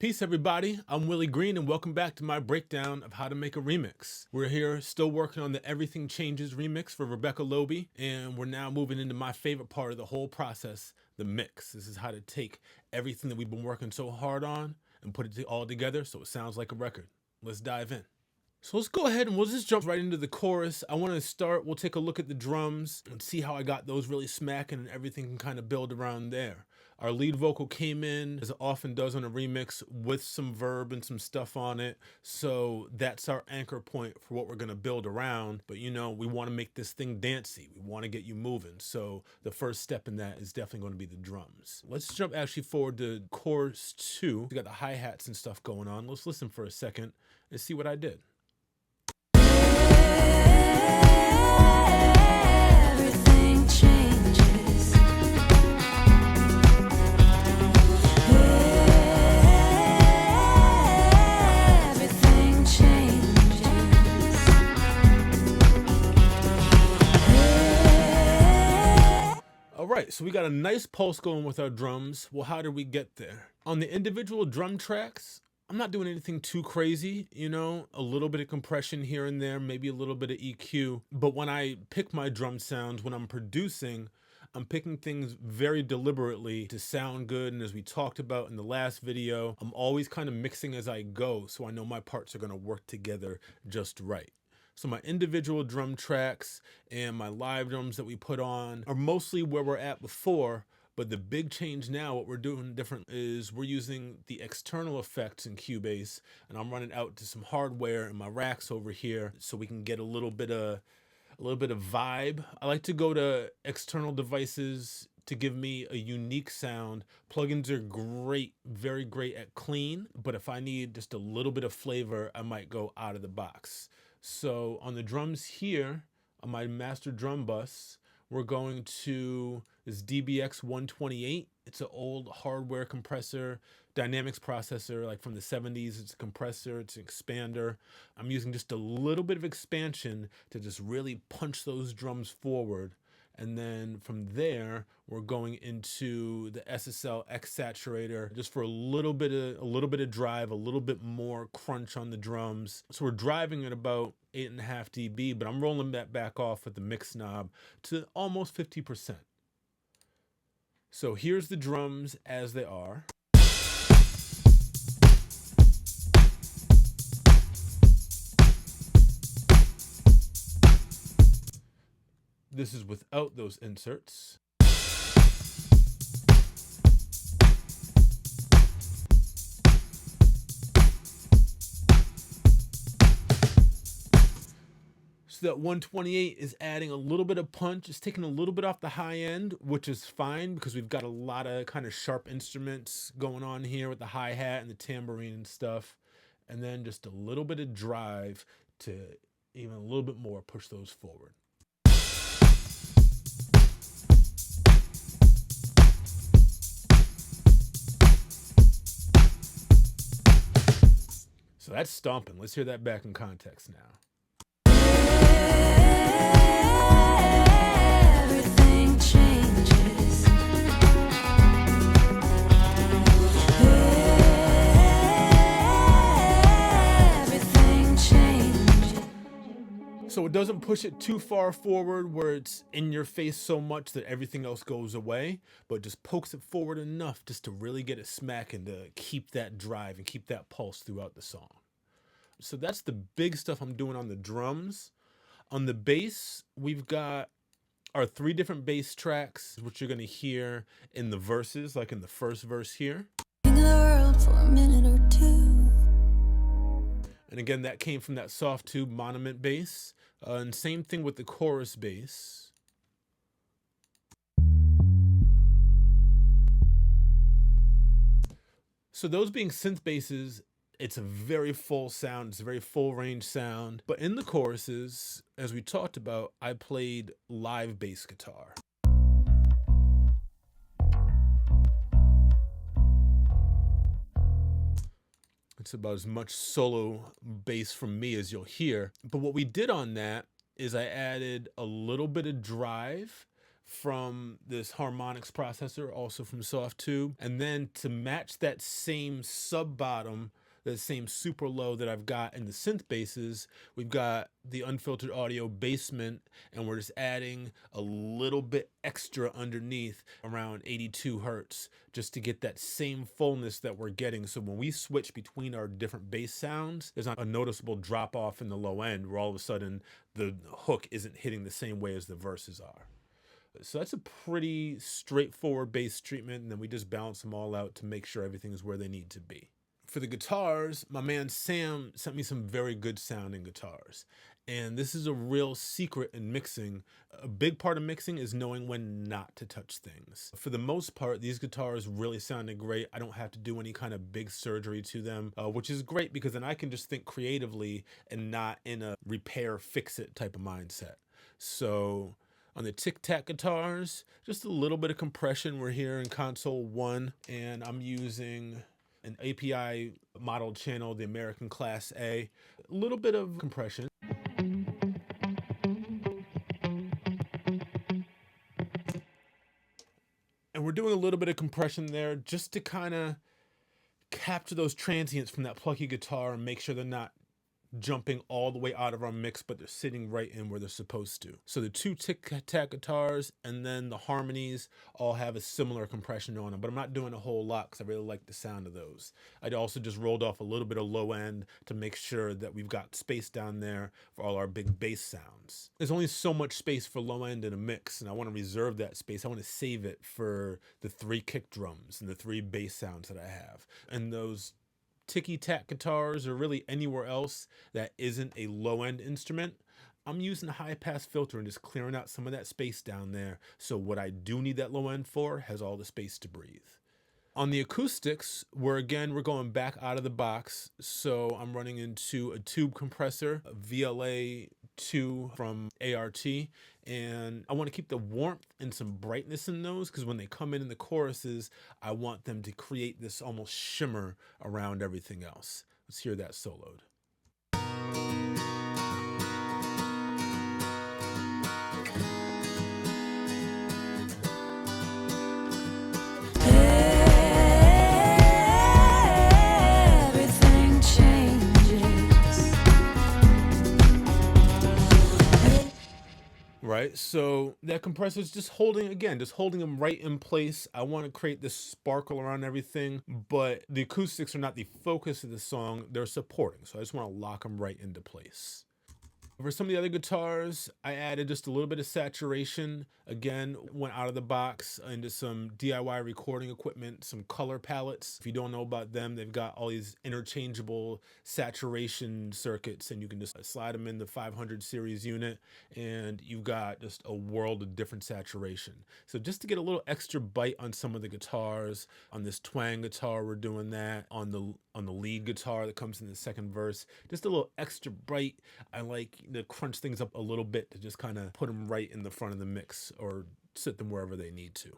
Peace everybody, I'm Willie Green and welcome back to my breakdown of how to make a remix. We're here still working on the Everything Changes remix for Rebecca Lobe, and we're now moving into my favorite part of the whole process, the mix. This is how to take everything that we've been working so hard on and put it all together so it sounds like a record. Let's dive in. So let's go ahead and we'll just jump right into the chorus. I want to start, we'll take a look at the drums and see how I got those really smacking, and everything can kind of build around there. Our lead vocal came in, as it often does on a remix, with some verb and some stuff on it. So that's our anchor point for what we're going to build around. But you know, we want to make this thing dancey. We want to get you moving. So the first step in that is definitely going to be the drums. Let's jump actually forward to chorus 2. We got the hi-hats and stuff going on. Let's listen for a second and see what I did. Everything changes. Everything changes. All right, so we got a nice pulse going with our drums. Well, how did we get there? On the individual drum tracks, I'm not doing anything too crazy, you know, a little bit of compression here and there, maybe a little bit of EQ. But when I pick my drum sounds, when I'm producing, I'm picking things very deliberately to sound good. And as we talked about in the last video, I'm always kind of mixing as I go, so I know my parts are going to work together just right. So my individual drum tracks and my live drums that we put on are mostly where we're at before. But the big change now, what we're doing different, is we're using the external effects in Cubase, and I'm running out to some hardware in my racks over here so we can get a little bit of vibe. I like to go to external devices to give me a unique sound. Plugins are great, very great at clean, but if I need just a little bit of flavor, I might go out of the box. So on the drums here, on my master drum bus, we're going to this DBX 128. It's an old hardware compressor, dynamics processor, like from the 70s. It's a compressor, it's an expander. I'm using just a little bit of expansion to just really punch those drums forward. And then from there, we're going into the SSL X Saturator just for a little bit of drive, a little bit more crunch on the drums. So we're driving at about 8.5 dB, but I'm rolling that back off with the mix knob to almost 50%. So here's the drums as they are. This is without those inserts. So that 128 is adding a little bit of punch. It's taking a little bit off the high end, which is fine because we've got a lot of kind of sharp instruments going on here with the hi-hat and the tambourine and stuff. And then just a little bit of drive to even a little bit more push those forward. So that's stomping. Let's hear that back in context now. Everything changes. Everything changes. So it doesn't push it too far forward where it's in your face so much that everything else goes away, but just pokes it forward enough just to really get it smacking, to keep that drive and keep that pulse throughout the song. So that's the big stuff I'm doing on the drums. On the bass, we've got our 3 different bass tracks, which you're going to hear in the verses, like in the first verse here. King of the world for a minute or two. And again, that came from that soft tube monument bass. And same thing with the chorus bass. So those being synth basses, it's a very full sound. It's a very full range sound. But in the choruses, as we talked about, I played live bass guitar. It's about as much solo bass from me as you'll hear. But what we did on that is I added a little bit of drive from this harmonics processor, also from Softtube. And then to match that same sub bottom, the same super low that I've got in the synth basses, we've got the unfiltered audio basement, and we're just adding a little bit extra underneath around 82 hertz just to get that same fullness that we're getting. So when we switch between our different bass sounds, there's not a noticeable drop off in the low end where all of a sudden the hook isn't hitting the same way as the verses are. So that's a pretty straightforward bass treatment, and then we just balance them all out to make sure everything is where they need to be. For the guitars, my man Sam sent me some very good sounding guitars. And this is a real secret in mixing. A big part of mixing is knowing when not to touch things. For the most part, these guitars really sounded great. I don't have to do any kind of big surgery to them, which is great because then I can just think creatively and not in a repair, fix it type of mindset. So on the Tic Tac guitars, just a little bit of compression. We're here in console 1, and I'm using an API modeled channel, the American Class A. A little bit of compression. And we're doing a little bit of compression there just to kind of capture those transients from that plucky guitar and make sure they're not jumping all the way out of our mix, but they're sitting right in where they're supposed to. So the two Tic Tac guitars and then the harmonies all have a similar compression on them, but I'm not doing a whole lot because I really like the sound of those. I'd also just rolled off a little bit of low end to make sure that we've got space down there for all our big bass sounds. There's only so much space for low end in a mix, and I want to reserve that space. I want to save it for the 3 kick drums and the 3 bass sounds that I have. And those ticky-tack guitars or really anywhere else that isn't a low-end instrument, I'm using a high-pass filter and just clearing out some of that space down there so what I do need that low end for has all the space to breathe. On the acoustics, we're going back out of the box, so I'm running into a tube compressor, a VLA 2 from ART, and I want to keep the warmth and some brightness in those because when they come in the choruses, I want them to create this almost shimmer around everything else. Let's hear that soloed. Right, so that compressor is just holding them right in place. I want to create this sparkle around everything, but the acoustics are not the focus of the song, they're supporting, so I just want to lock them right into place. For some of the other guitars, I added just a little bit of saturation. Again, went out of the box into some DIY recording equipment, some color palettes. If you don't know about them, they've got all these interchangeable saturation circuits, and you can just slide them in the 500 series unit, and you've got just a world of different saturation. So just to get a little extra bite on some of the guitars, on this twang guitar, we're doing that. On the lead guitar that comes in the second verse, just a little extra bite. I like to crunch things up a little bit to just kind of put them right in the front of the mix or sit them wherever they need to.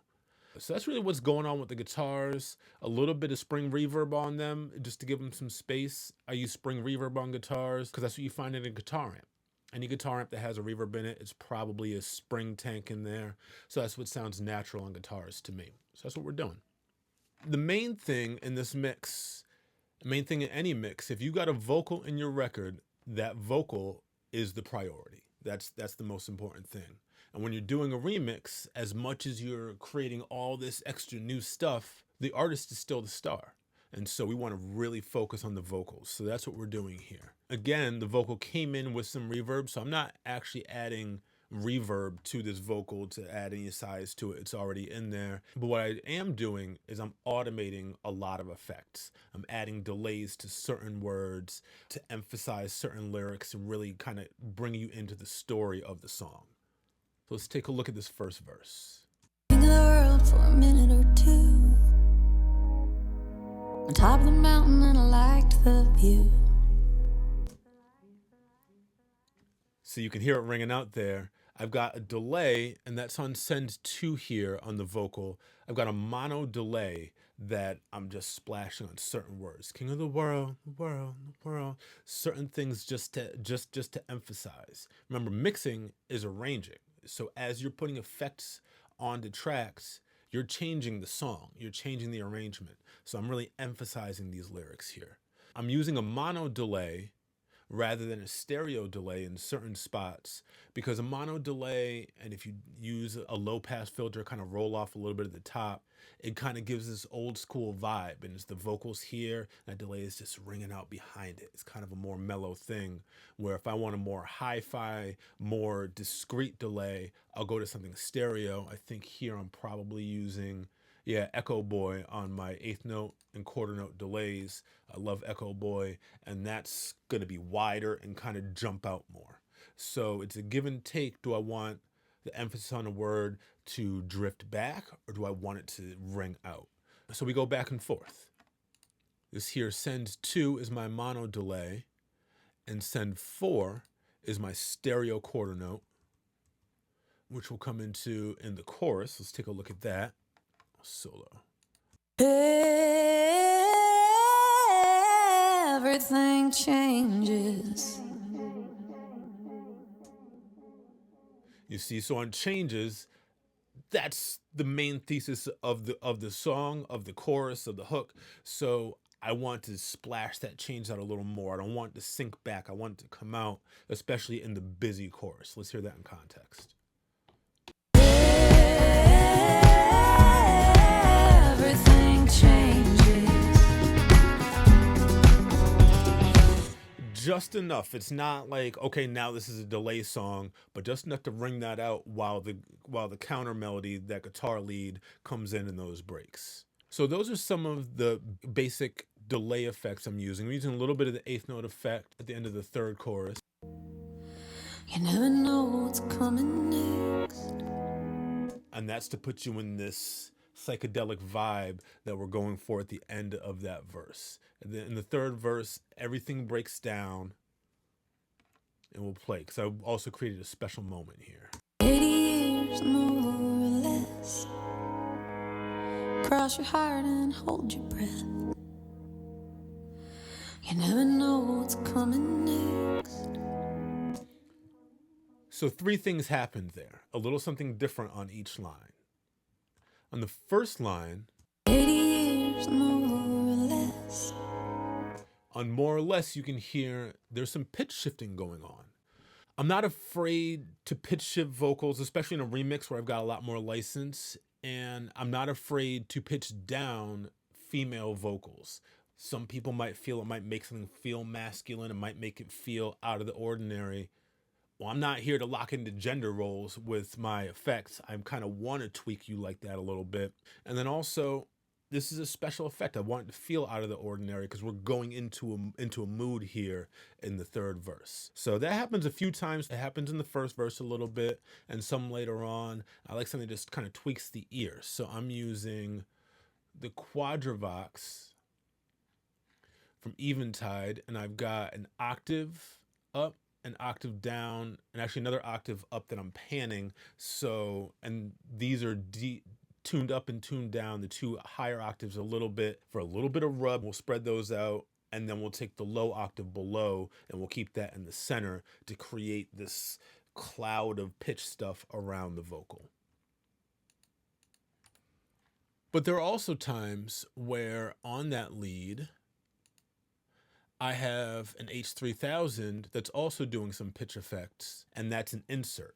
So that's really what's going on with the guitars. A little bit of spring reverb on them just to give them some space. I use spring reverb on guitars because that's what you find in a guitar amp. Any guitar amp that has a reverb in it, it's probably a spring tank in there. So that's what sounds natural on guitars to me. So that's what we're doing. The main thing in this mix, the main thing in any mix, if you got a vocal in your record, that vocal is the priority. That's the most important thing. And when you're doing a remix, as much as you're creating all this extra new stuff, the artist is still the star. And so we want to really focus on the vocals. So that's what we're doing here. Again, the vocal came in with some reverb, so I'm not actually adding reverb to this vocal to add any size to it. It's already in there. But what I am doing is I'm automating a lot of effects. I'm adding delays to certain words to emphasize certain lyrics and really kind of bring you into the story of the song. So let's take a look at this first verse. King of the world for a minute or two. On top of the mountain and I liked the view. So you can hear it ringing out there. I've got a delay, and that's on send 2 here on the vocal. I've got a mono delay that I'm just splashing on certain words. King of the world, the world, the world. Certain things just to emphasize. Remember, mixing is arranging. So as you're putting effects onto tracks, you're changing the song, you're changing the arrangement. So I'm really emphasizing these lyrics here. I'm using a mono delay rather than a stereo delay in certain spots, because a mono delay, and if you use a low pass filter, kind of roll off a little bit at the top, it kind of gives this old school vibe, and it's the vocals here, that delay is just ringing out behind it. It's kind of a more mellow thing, where if I want a more hi-fi, more discrete delay, I'll go to something stereo. I think here I'm probably using, yeah, Echo Boy on my eighth note and quarter note delays. I love Echo Boy, and that's going to be wider and kind of jump out more. So it's a give and take. Do I want the emphasis on a word to drift back, or do I want it to ring out? So we go back and forth. This here send 2 is my mono delay, and send 4 is my stereo quarter note, which will come into in the chorus. Let's take a look at that. Solo. Everything changes. You see, so on changes, that's the main thesis of the song, of the chorus, of the hook. So I want to splash that change out a little more. I don't want it to sink back. I want it to come out, especially in the busy chorus. Let's hear that in context. Everything changes. Just enough. It's not like, okay, now this is a delay song, but just enough to ring that out while the counter melody, that guitar lead, comes in those breaks. So those are some of the basic delay effects I'm using. I'm using a little bit of the eighth note effect at the end of the third chorus. You never know what's coming next. And that's to put you in this psychedelic vibe that we're going for at the end of that verse. And then in the third verse, everything breaks down and we'll play, because I also created a special moment here. 80 years, more or less. Cross your heart and hold your breath. You never know what's coming next. So 3 things happened there. A little something different on each line. On the first line, 80 years, more or less. on more or less, you can hear there's some pitch shifting going on. I'm not afraid to pitch shift vocals, especially in a remix where I've got a lot more license, and I'm not afraid to pitch down female vocals. Some people might feel it might make something feel masculine, it might make it feel out of the ordinary. Well, I'm not here to lock into gender roles with my effects. I kind of want to tweak you like that a little bit. And then also, this is a special effect. I want it to feel out of the ordinary because we're going into a mood here in the third verse. So that happens a few times. It happens in the first verse a little bit and some later on. I like something that just kind of tweaks the ear. So I'm using the Quadravox from Eventide, and I've got an octave up, an octave down, and actually another octave up that I'm panning. So, and these are tuned up and tuned down, the 2 higher octaves a little bit for a little bit of rub. We'll spread those out, and then we'll take the low octave below and we'll keep that in the center to create this cloud of pitch stuff around the vocal. But there are also times where on that lead, I have an H3000 that's also doing some pitch effects, and that's an insert.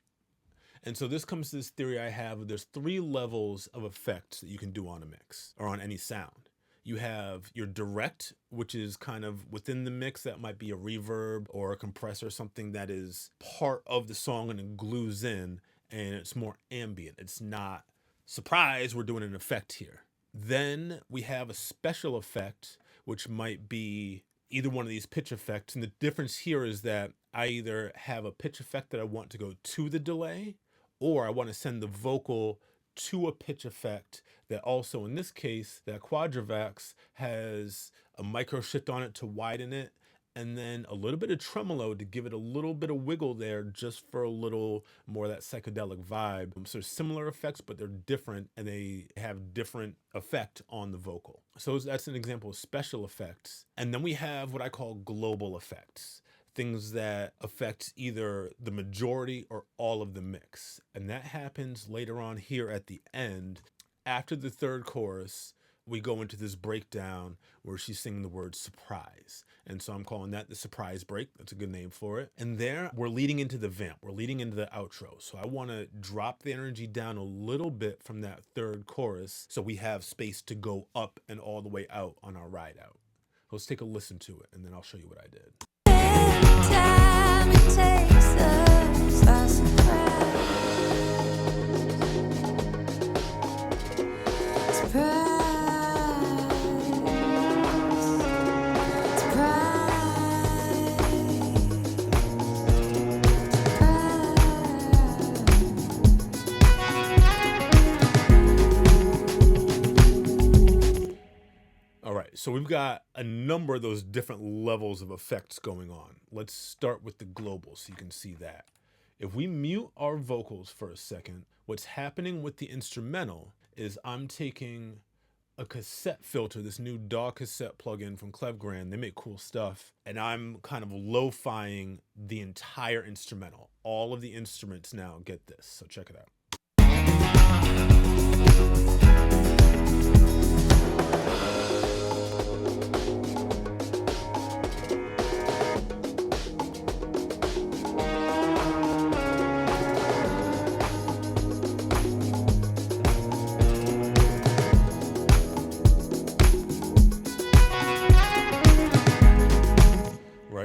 And so this comes to this theory I have. There's 3 levels of effects that you can do on a mix or on any sound. You have your direct, which is kind of within the mix. That might be a reverb or a compressor, something that is part of the song and it glues in, and it's more ambient. It's not, surprise, we're doing an effect here. Then we have a special effect, which might be either one of these pitch effects. And the difference here is that I either have a pitch effect that I want to go to the delay, or I want to send the vocal to a pitch effect that also, in this case, that Quadravox has a micro shift on it to widen it, and then a little bit of tremolo to give it a little bit of wiggle there, just for a little more of that psychedelic vibe. So similar effects, but they're different, and they have different effect on the vocal. So that's an example of special effects. And then we have what I call global effects. things that affect either the majority or all of the mix. And that happens later on here at the end. After the third chorus, we go into this breakdown where she's singing the word surprise. And so I'm calling that the surprise break. That's a good name for it. And there we're leading into the vamp. We're leading into the outro. So I want to drop the energy down a little bit from that third chorus so we have space to go up and all the way out on our ride out. Let's take a listen to it and then I'll show you what I did. Every time it takes us by surprise. All right, so we've got a number of those different levels of effects going on. Let's start with the global so you can see that. If we mute our vocals for a second, what's happening with the instrumental is I'm taking a cassette filter, this new DAW cassette plugin from Clevgran. They make cool stuff. And I'm kind of lo-fiing the entire instrumental. All of the instruments now get this, so check it out.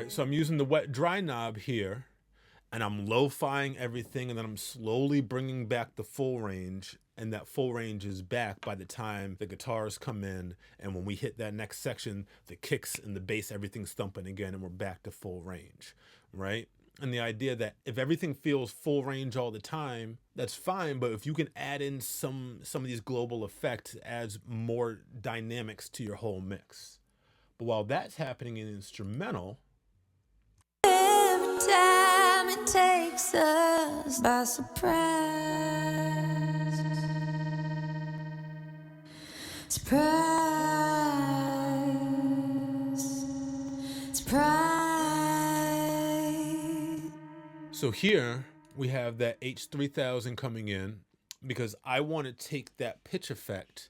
So I'm using the wet dry knob here and I'm lo-fiing everything and then I'm slowly bringing back the full range, and that full range is back by the time the guitars come in, and when we hit that next section, the kicks and the bass, everything's thumping again and we're back to full range, right? And the idea that if everything feels full range all the time, that's fine, but if you can add in some of these global effects, it adds more dynamics to your whole mix. But while that's happening in instrumental, Time it takes us by surprise. Surprise. Surprise. So here we have that H3000 coming in because I want to take that pitch effect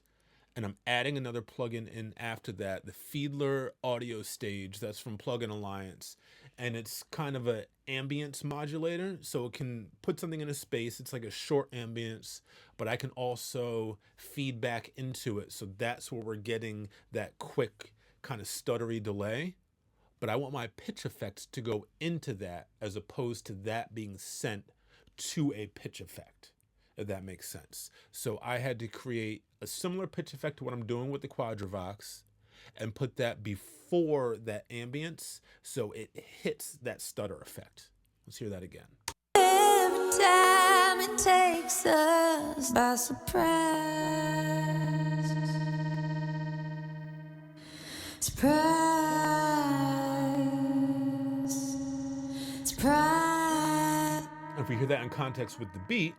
and I'm adding another plugin in after that, the Fiedler audio stage. That's from Plugin Alliance. And it's kind of a ambience modulator, so it can put something in a space. It's like a short ambience, but I can also feed back into it. So that's where we're getting that quick kind of stuttery delay. But I want my pitch effects to go into that as opposed to that being sent to a pitch effect, if that makes sense. So I had to create a similar pitch effect to what I'm doing with the Quadravox and put that before that ambience so it hits that stutter effect. Let's hear that again. Every time it takes us by surprise. Surprise. Surprise. If we hear that in context with the beat,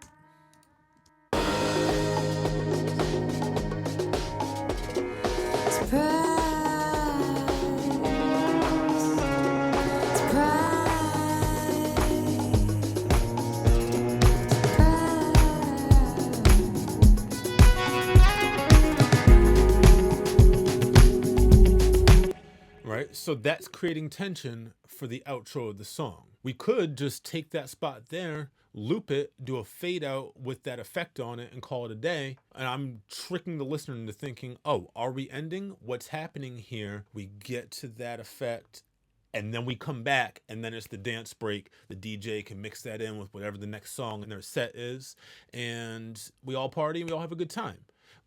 right? So that's creating tension for the outro of the song. We could just take that spot there, loop it, do a fade out with that effect on it and call it a day. And I'm tricking the listener into thinking, oh, are we ending? What's happening here? We get to that effect and then we come back and then it's the dance break. The DJ can mix that in with whatever the next song in their set is. And we all party and we all have a good time.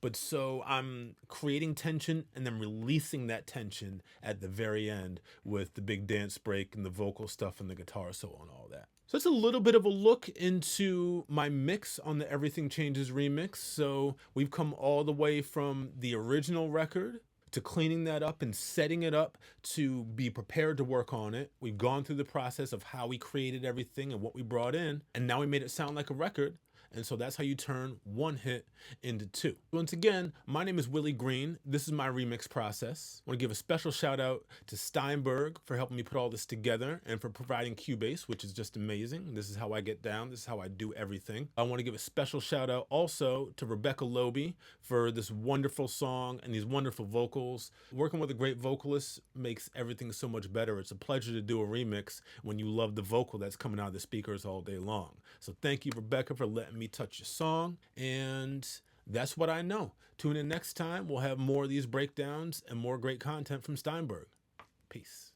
But so I'm creating tension and then releasing that tension at the very end with the big dance break and the vocal stuff and the guitar solo and all that. So it's a little bit of a look into my mix on the Everything Changes remix. So we've come all the way from the original record to cleaning that up and setting it up to be prepared to work on it. We've gone through the process of how we created everything and what we brought in, and now we made it sound like a record. And so that's how you turn one hit into two. Once again, my name is Willie Green. This is my remix process. I want to give a special shout out to Steinberg for helping me put all this together and for providing Cubase, which is just amazing. This is how I get down. This is how I do everything. I want to give a special shout out also to Rebecca Loby for this wonderful song and these wonderful vocals. Working with a great vocalist makes everything so much better. It's a pleasure to do a remix when you love the vocal that's coming out of the speakers all day long. So thank you, Rebecca, for letting me touch your song. And that's what I know. Tune in next time. We'll have more of these breakdowns and more great content from Steinberg. Peace.